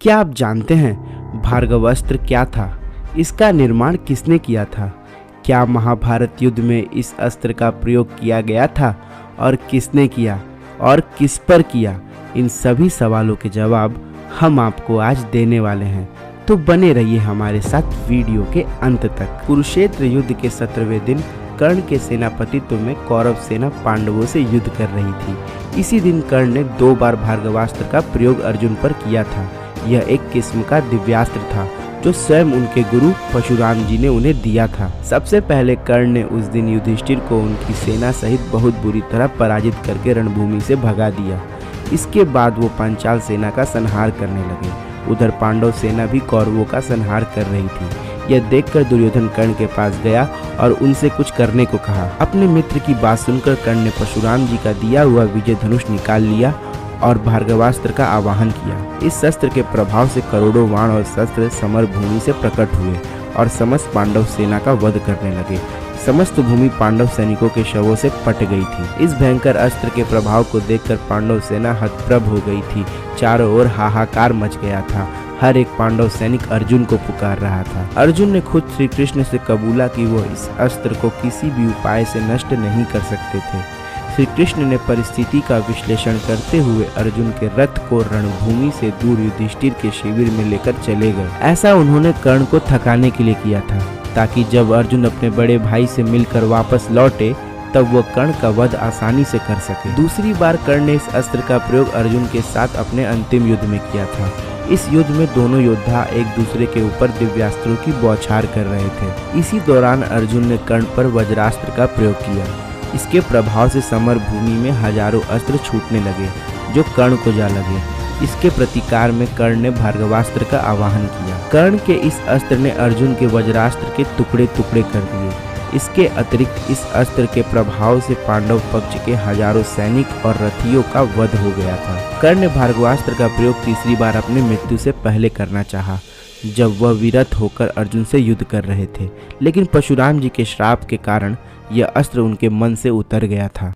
क्या आप जानते हैं भार्गवास्त्र क्या था? इसका निर्माण किसने किया था? क्या महाभारत युद्ध में इस अस्त्र का प्रयोग किया गया था और किसने किया और किस पर किया? इन सभी सवालों के जवाब हम आपको आज देने वाले हैं, तो बने रहिए हमारे साथ वीडियो के अंत तक। कुरुक्षेत्र युद्ध के 17वें दिन कर्ण के सेनापतित्व में कौरव सेना पांडवों से युद्ध कर रही थी। इसी दिन कर्ण ने 2 बार भार्गवास्त्र का प्रयोग अर्जुन पर किया था। यह एक किस्म का दिव्यास्त्र था जो स्वयं उनके गुरु परशुराम जी ने उन्हें दिया था। सबसे पहले कर्ण ने उस दिन युधिष्ठिर को उनकी सेना सहित बहुत बुरी तरह पराजित करके रणभूमि से भगा दिया। इसके बाद वो पांचाल सेना का संहार करने लगे। उधर पांडव सेना भी कौरवों का संहार कर रही थी। यह देखकर दुर्योधन कर्ण के पास गया और उनसे कुछ करने को कहा। अपने मित्र की बात सुनकर कर्ण ने परशुराम जी का दिया हुआ विजय धनुष निकाल लिया और भार्गवास्त्र का आवाहन किया। इस शस्त्र के प्रभाव से करोड़ों बाण और शस्त्र समर भूमि से प्रकट हुए और समस्त पांडव सेना का वध करने लगे। समस्त भूमि पांडव सैनिकों के शवों से पट गई थी। इस भयंकर अस्त्र के प्रभाव को देखकर पांडव सेना हतप्रभ हो गई थी। चारों ओर हाहाकार मच गया था। हर एक पांडव सैनिक अर्जुन को पुकार रहा था। अर्जुन ने खुद श्री कृष्ण से कबूला कि वो इस अस्त्र को किसी भी उपाय से नष्ट नहीं कर सकते थे। श्री कृष्ण ने परिस्थिति का विश्लेषण करते हुए अर्जुन के रथ को रणभूमि से दूर युधिष्ठिर के शिविर में लेकर चले गए। ऐसा उन्होंने कर्ण को थकाने के लिए किया था, ताकि जब अर्जुन अपने बड़े भाई से मिलकर वापस लौटे तब वो कर्ण का वध आसानी से कर सके। दूसरी बार कर्ण ने इस अस्त्र का प्रयोग अर्जुन के साथ अपने अंतिम युद्ध में किया था। इस युद्ध में दोनों योद्धा एक दूसरे के ऊपर दिव्यास्त्रों की बौछार कर रहे थे। इसी दौरान अर्जुन ने कर्ण पर वज्रास्त्र का प्रयोग किया। इसके प्रभाव से समर भूमि में हजारों अस्त्र छूटने लगे जो कर्ण को जा लगे। इसके प्रतिकार में कर्ण ने भार्गवास्त्र का आवाहन किया। कर्ण के इस अस्त्र ने अर्जुन के वज्रास्त्र के टुकड़े टुकड़े कर दिए। इसके अतिरिक्त इस अस्त्र के प्रभाव से पांडव पक्ष के हजारों सैनिक और रथियों का वध हो गया था। कर्ण ने भार्गवास्त्र का प्रयोग तीसरी बार अपनी मृत्यु से पहले करना चाहा, जब वह विरत होकर अर्जुन से युद्ध कर रहे थे, लेकिन परशुराम जी के श्राप के कारण यह अस्त्र उनके मन से उतर गया था।